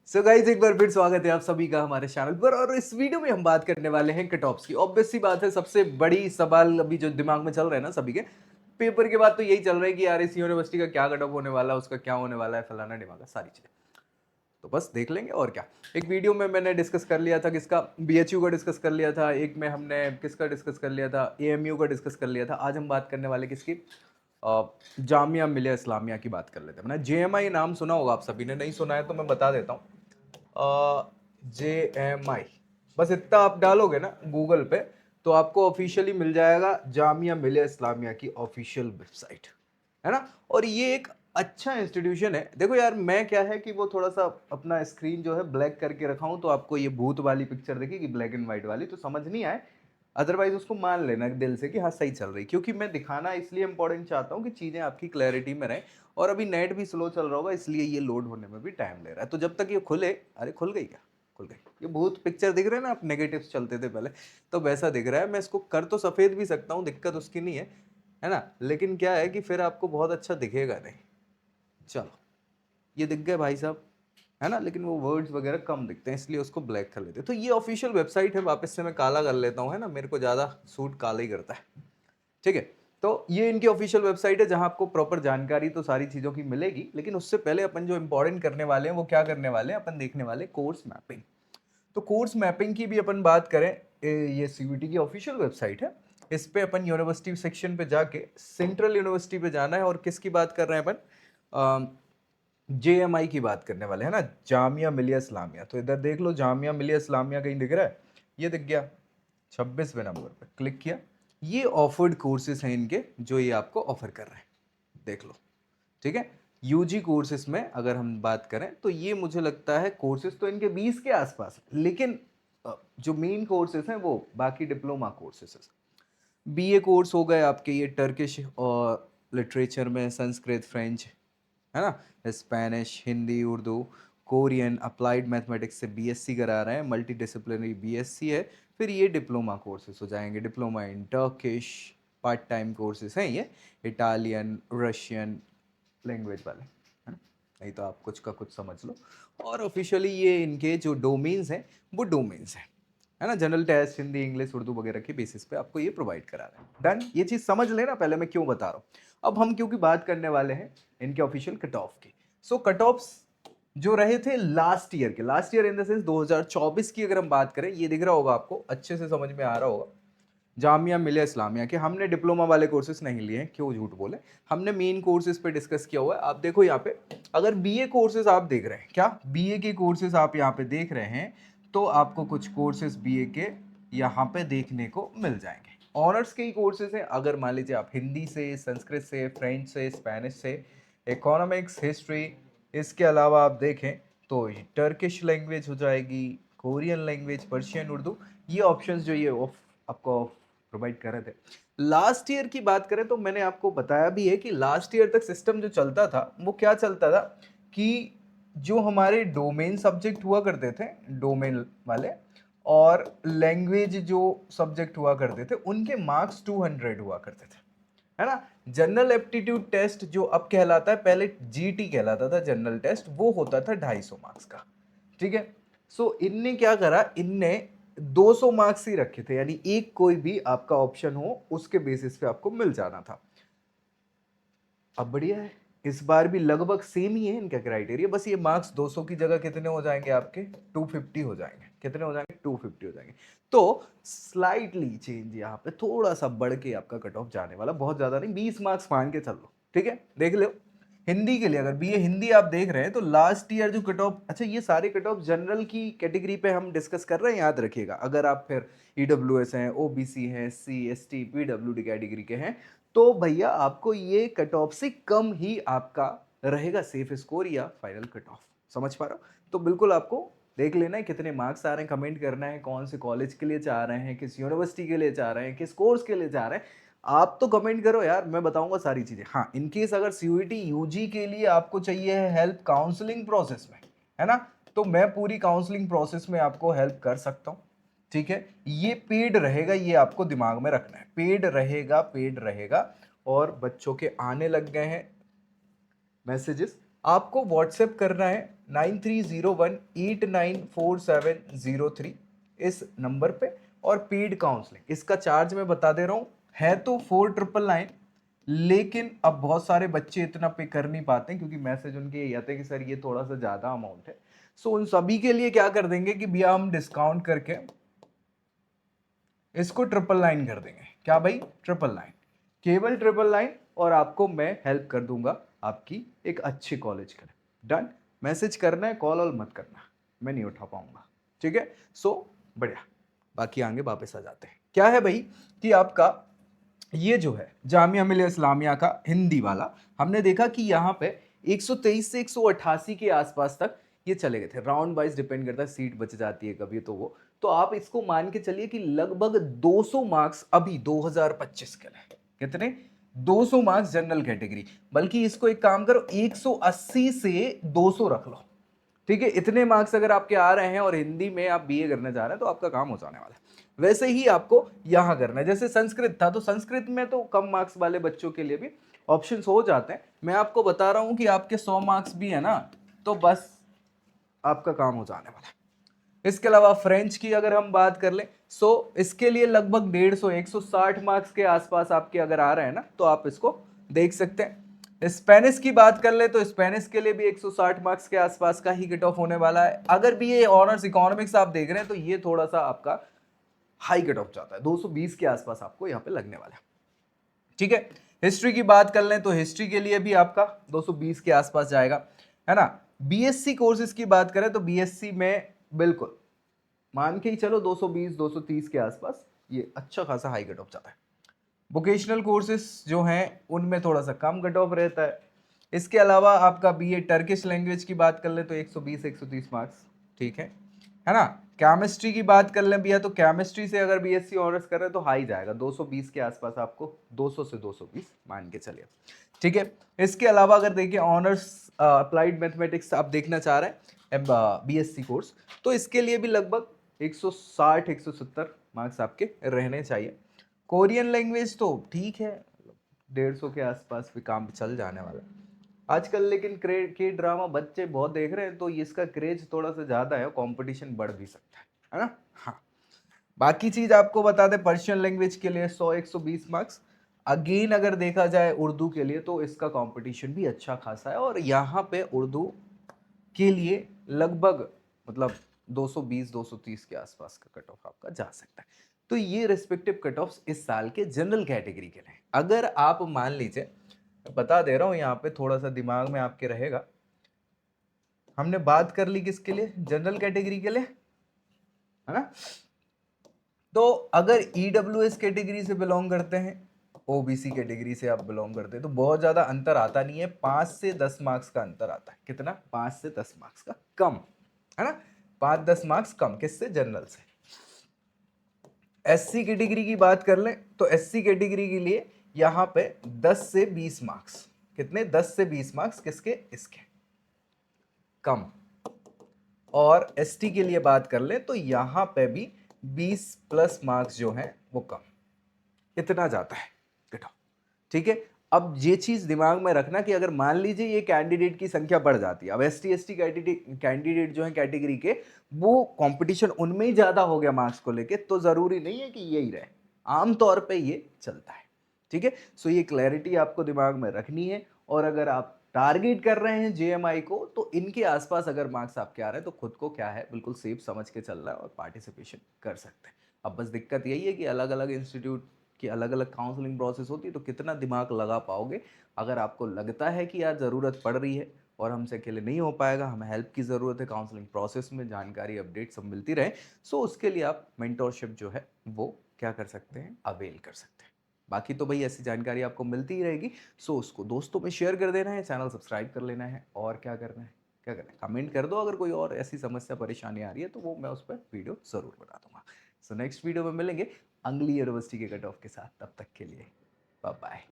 So guys एक बार फिर स्वागत है आप सभी का हमारे चैनल पर। और इस वीडियो में हम बात करने वाले हैं कट ऑफ्स की। ऑब्वियस सी बात है, सबसे बड़ी सवाल अभी जो दिमाग में चल रहा है ना सभी के, पेपर के बाद तो यही चल रहा है कि यार इस यूनिवर्सिटी का क्या कट ऑफ होने वाला है, उसका क्या होने वाला है, फलाना ढिमाका सारी चीजें। तो बस देख लेंगे और क्या। एक वीडियो में मैंने डिस्कस कर लिया था किसका, बीएचयू का डिस्कस कर लिया था, एक में हमने किसका डिस्कस कर लिया था, एएमयू का डिस्कस कर लिया था। आज हम बात करने वाले किसकी, जामिया मिलिया इस्लामिया की बात कर लेते हैं। मैंने जेएमआई नाम सुना होगा, आप सभी ने, नहीं सुना है तो मैं बता देता हूँ। जेएमआई, बस इतना आप डालोगे ना गूगल पे तो आपको ऑफिशियली मिल जाएगा जामिया मिलिया इस्लामिया की ऑफिशियल वेबसाइट, है ना। और ये एक अच्छा इंस्टीट्यूशन है। देखो यार, मैं क्या है कि वो थोड़ा सा अपना स्क्रीन जो है ब्लैक करके रखा हूं, तो आपको ये भूत वाली पिक्चर दिखेगी, ब्लैक एंड व्हाइट वाली, तो समझ नहीं आए। अदरवाइज उसको मान लेना दिल से कि हाँ सही चल रही, क्योंकि मैं दिखाना इसलिए इंपॉर्टेंट चाहता हूँ कि चीज़ें आपकी क्लैरिटी में रहें। और अभी नेट भी स्लो चल रहा होगा, इसलिए ये लोड होने में भी टाइम ले रहा है। तो जब तक ये खुले, अरे खुल गई क्या, खुल गई। ये भूत पिक्चर दिख रहे हैं ना, आप नेगेटिव्स चलते थे पहले, तो वैसा दिख रहा है। मैं इसको कर तो सफ़ेद भी सकता हूँ, दिक्कत उसकी नहीं है ना। लेकिन क्या है कि फिर आपको बहुत अच्छा दिखेगा नहीं। चलो, ये दिख गए भाई साहब, है ना। लेकिन वो वर्ड्स वगैरह कम दिखते हैं, इसलिए उसको ब्लैक कर लेते हैं। तो ये ऑफिशियल वेबसाइट है, वापस से मैं काला कर लेता हूँ, है ना, मेरे को ज़्यादा सूट काला ही करता है, ठीक है। तो ये इनकी ऑफिशियल वेबसाइट है, जहां आपको प्रॉपर जानकारी तो सारी चीज़ों की मिलेगी। लेकिन उससे पहले अपन जो इंपॉर्टेंट करने वाले हैं वो क्या करने वाले हैं, अपन देखने वाले कोर्स मैपिंग। तो कोर्स मैपिंग की भी अपन बात करें, ये सीयूईटी की ऑफिशियल वेबसाइट है। इस पे अपन यूनिवर्सिटी सेक्शन पे जाके सेंट्रल यूनिवर्सिटी पे जाना है। और किसकी बात कर रहे हैं अपन, जेएमआई की बात करने वाले हैं ना, जामिया मिलिया इस्लामिया। तो इधर देख लो, जामिया मिलिया इस्लामिया कहीं दिख रहा है, ये दिख गया 26वें नंबर पे, क्लिक किया। ये ऑफर्ड कोर्सेज हैं इनके, जो ये आपको ऑफर कर रहे हैं, देख लो, ठीक है। यूजी कोर्सेज में अगर हम बात करें तो ये मुझे लगता है कोर्सेज तो इनके 20 के आसपास है। लेकिन जो मेन कोर्सेज हैं वो बाकी डिप्लोमा कोर्सेज है। बीए कोर्स हो गए आपके, ये टर्किश और लिटरेचर में संस्कृत, फ्रेंच, है ना, Spanish, Hindi, Urdu, Korean, applied mathematics से बीएससी करा रहे हैं, मल्टी डिसिप्लिनरी बीएससी है। फिर ये डिप्लोमा कोर्सेज हो जाएंगे, diploma in Turkish, part time courses हैं ये, इटालियन, रशियन लैंग्वेज वाले, है ना। नहीं तो आप कुछ का कुछ समझ लो। और ऑफिशियली ये इनके जो डोमेन्स हैं वो डोमेन्स हैं, है ना। General test Hindi, English, Urdu वगैरह के बेसिस पे आपको ये प्रोवाइड करा रहे हैं। डन, ये चीज़ समझ लेना पहले मैं क्यों बता रहा हूँ। अब हम क्योंकि बात करने वाले हैं इनके ऑफिशियल कट ऑफ की। सो कट ऑफ्स जो रहे थे लास्ट ईयर के, last year in the sense 2024 की अगर हम बात करें, ये दिख रहा होगा आपको, अच्छे से समझ में आ रहा होगा। जामिया मिलिया इस्लामिया के हमने डिप्लोमा वाले कोर्सेज नहीं लिए हैं, क्यों झूठ बोले, हमने मेन कोर्सेज पे डिस्कस किया हुआ है। आप देखो यहाँ पे, अगर बीए कोर्सेज आप देख रहे हैं, क्या बीए के कोर्सेज आप यहाँ पे देख रहे हैं, तो आपको कुछ कोर्सेज बीए के यहाँ पे देखने को मिल जाएंगे। ऑनर्स के ही कोर्सेज हैं। अगर मान लीजिए आप हिंदी से, संस्कृत से, फ्रेंच से, स्पेनिश से, इकोनॉमिक्स, हिस्ट्री, इसके अलावा आप देखें तो टर्किश लैंग्वेज हो जाएगी, कोरियन लैंग्वेज, पर्शियन, उर्दू, ये ऑप्शंस जो ये आपको प्रोवाइड कर रहे थे। लास्ट ईयर की बात करें तो मैंने आपको बताया भी है कि लास्ट ईयर तक सिस्टम जो चलता था वो क्या चलता था कि जो हमारे डोमेन सब्जेक्ट हुआ करते थे, डोमेन वाले, और लैंग्वेज जो सब्जेक्ट हुआ करते थे, उनके मार्क्स 200 हुआ करते थे, है ना। जनरल एप्टीट्यूड टेस्ट जो अब कहलाता है, पहले जीटी कहलाता था जनरल टेस्ट, वो होता था 250 मार्क्स का, ठीक है। सो इनने क्या करा, इनने 200 मार्क्स ही रखे थे, यानी एक कोई भी आपका ऑप्शन हो उसके बेसिस पे आपको मिल जाना था। अब बढ़िया है, इस बार भी लगभग सेम ही है इनका क्राइटेरिया, बस ये मार्क्स 200 की जगह कितने हो जाएंगे आपके, 250 हो जाएंगे। कितने हो जाएंगे, 250 हो जाएंगे। तो स्लाइटली चेंज, यहाँ पे थोड़ा सा बढ़ के आपका कट ऑफ जाने वाला, बहुत ज्यादा नहीं, 20 मार्क्स मान के चल लो, ठीक है। देख लो, हिंदी के लिए अगर बीए हिंदी आप देख रहे हैं तो लास्ट ईयर जो कट ऑफ, अच्छा ये सारे कट ऑफ जनरल की कैटेगरी पे हम डिस्कस कर रहे हैं, याद रखिएगा। अगर आप फिर ईडब्ल्यूएस हैं, ओबीसी हैं, C S T PWD category के हैं, तो भैया आपको ये कट ऑफ से कम ही आपका रहेगा सेफ स्कोर या फाइनल कट ऑफ। समझ पा रहा हो, तो बिल्कुल आपको देख लेना है कितने मार्क्स आ रहे हैं, कमेंट करना है कौन से कॉलेज के लिए चाह रहे हैं, किस यूनिवर्सिटी के लिए चाह रहे हैं, किस कोर्स के लिए चाह रहे हैं। आप तो कमेंट करो यार, मैं बताऊंगा सारी चीजें। हाँ, इनकेस अगर सीयूईटी यूजी के लिए आपको चाहिए है हेल्प काउंसलिंग प्रोसेस में, है ना, तो मैं पूरी काउंसलिंग प्रोसेस में आपको हेल्प कर सकता हूँ, ठीक है। ये पेड रहेगा, ये आपको दिमाग में रखना है, पेड रहेगा, पेड रहेगा। और बच्चों के आने लग गए हैं मैसेजेस आपको व्हाट्सएप करना है 9301894703 इस नंबर पे, और पेड काउंसलिंग इसका चार्ज मैं बता दे रहा हूँ है तो 4999, लेकिन अब बहुत सारे बच्चे इतना पे कर नहीं पाते क्योंकि मैसेज उनके ये आते हैं कि सर ये थोड़ा सा ज्यादा अमाउंट है। सो उन सभी के लिए क्या कर देंगे कि भैया हम डिस्काउंट करके इसको 999 कर देंगे। क्या भाई? 999, केवल 999, और आपको मैं हेल्प कर दूंगा आपकी एक अच्छे कॉलेज के लिए। डन? मैसेज करना है, कॉल ऑल मत करना, मैं नहीं उठा पाऊंगा। ठीक है? सो बढ़िया, बाकी आगे वापस आ जाते हैं। क्या है भाई कि आपका ये जो है जामिया मिलिया इस्लामिया का हिंदी वाला, हमने देखा कि यहाँ पे 123 से 188 के आसपास तक ये चले गए थे। राउंड वाइज डिपेंड करता है, सीट बच जाती है कभी तो वो, तो आप इसको मान के चलिए कि लगभग 200 मार्क्स अभी 2025 के लिए। कितने? 200 मार्क्स जनरल कैटेगरी। बल्कि इसको एक काम करो, 180 से 200 रख लो। ठीक है? इतने मार्क्स अगर आपके आ रहे हैं और हिंदी में आप बीए करने जा रहे हैं तो आपका काम हो जाने वाला है। वैसे ही आपको यहां करना है। जैसे संस्कृत था तो संस्कृत में तो कम मार्क्स वाले बच्चों के लिए भी ऑप्शंस हो जाते हैं। मैं आपको बता रहा हूं कि आपके 100 मार्क्स भी है ना, तो बस आपका काम हो जाने वाला है। इसके अलावा फ्रेंच की अगर हम बात कर लें, सो इसके लिए लगभग 150 160 मार्क्स के आसपास आपके अगर आ रहे हैं ना, तो आप इसको देख सकते हैं। स्पेनिश की बात कर ले तो स्पेनिश के लिए भी 160 मार्क्स के आसपास का ही कट ऑफ होने वाला है। अगर भी ये ऑनर्स इकोनॉमिक्स आप देख रहे हैं तो ये थोड़ा सा आपका हाई कट ऑफ जाता है, 220 के आसपास आपको यहाँ पे लगने वाला है। ठीक है? हिस्ट्री की बात कर लें तो हिस्ट्री के लिए भी आपका 220 के आसपास जाएगा, है ना। बीएससी कोर्सेज की बात करें तो बीएससी में बिल्कुल मान के ही चलो 220 230 के आसपास ये अच्छा खासा हाई कट ऑफ जाता है। वोकेशनल कोर्सेज जो हैं उनमें थोड़ा सा कम कट ऑफ रहता है। इसके अलावा आपका बीए टर्किश लैंग्वेज की बात कर ले तो 120 130 मार्क्स, ठीक है ना। केमिस्ट्री की बात कर लें भैया तो केमिस्ट्री से अगर बीएससी ऑनर्स कर रहे हैं तो हाई जाएगा, 220 के आसपास आपको, 200 से 220 मान के चलिए। ठीक है? इसके अलावा अगर देखिए ऑनर्स अप्लाइड मैथमेटिक्स आप देखना चाह रहे हैं बीएससी कोर्स, तो इसके लिए भी लगभग 160 170 मार्क्स आपके रहने चाहिए। कोरियन लैंग्वेज तो ठीक है, 150 के आसपास भी काम चल जाने वाला है आजकल। लेकिन के ड्रामा बच्चे बहुत देख रहे हैं तो इसका क्रेज थोड़ा सा ज्यादा है, कंपटीशन बढ़ भी सकता है ना। हाँ, बाकी चीज आपको बता दें, पर्शियन लैंग्वेज के लिए 100 120 मार्क्स। अगेन अगर देखा जाए उर्दू के लिए तो इसका कंपटीशन भी अच्छा खासा है, और यहाँ पे उर्दू के लिए लगभग मतलब 220 230 के आसपास का कट ऑफ आपका जा सकता है। तो ये रिस्पेक्टिव कट ऑफ्स इस साल के जनरल कैटेगरी के लिए। अगर आप मान लीजिए, बता दे रहा हूं यहाँ पे थोड़ा सा दिमाग में आपके रहेगा, हमने बात कर ली किसके लिए? जनरल कैटेगरी के लिए, है ना। तो अगर ईडब्ल्यूएस कैटेगरी से बिलोंग करते हैं, ओबीसी कैटेगरी से आप बिलोंग करते हैं, तो बहुत ज्यादा अंतर आता नहीं है, 5 से 10 मार्क्स का अंतर आता है। कितना? 5 से 10 मार्क्स का कम, है ना। 5-10 मार्क्स कम किससे? जनरल से। एससी कैटेगरी की बात कर लें तो एससी कैटेगरी के लिए यहां पे 10 से 20 मार्क्स, कितने? 10 से 20 मार्क्स किसके? इसके कम। और एसटी के लिए बात कर ले तो यहां पे भी 20 प्लस मार्क्स जो हैं वो कम, इतना जाता है घटाओ। ठीक है? अब ये चीज दिमाग में रखना कि अगर मान लीजिए ये कैंडिडेट की संख्या बढ़ जाती है, अब एसटी कैंडिडेट जो है कैटेगरी के, वो कंपटीशन उनमें ही ज्यादा हो गया मार्क्स को लेके, तो जरूरी नहीं है कि यही रहे, आमतौर पे ये चलता है। ठीक है? सो ये क्लैरिटी आपको दिमाग में रखनी है। और अगर आप टारगेट कर रहे हैं जेएमआई को, तो इनके आसपास अगर मार्क्स आपके आ रहे हैं तो खुद को क्या है बिल्कुल सेफ समझ के चल रहा है और पार्टिसिपेशन कर सकते हैं। अब बस दिक्कत यही है कि अलग अलग इंस्टीट्यूट की अलग अलग काउंसलिंग प्रोसेस होती है, तो कितना दिमाग लगा पाओगे। अगर आपको लगता है कि यार ज़रूरत पड़ रही है और हमसे अकेले नहीं हो पाएगा, हमें हेल्प की ज़रूरत है काउंसलिंग प्रोसेस में, जानकारी अपडेट सब मिलती रहे, सो उसके लिए आप मेंटोरशिप जो है वो क्या कर सकते हैं? अवेल कर सकते हैं। बाकी तो भाई ऐसी जानकारी आपको मिलती ही रहेगी, सो उसको दोस्तों में शेयर कर देना है, चैनल सब्सक्राइब कर लेना है, और क्या करना है? क्या करना है? कमेंट कर दो। अगर कोई और ऐसी समस्या परेशानी आ रही है तो वो मैं उस पर वीडियो ज़रूर बना दूंगा। सो नेक्स्ट वीडियो में मिलेंगे अगली यूनिवर्सिटी के कट ऑफ के साथ, तब तक के लिए बाय बाय।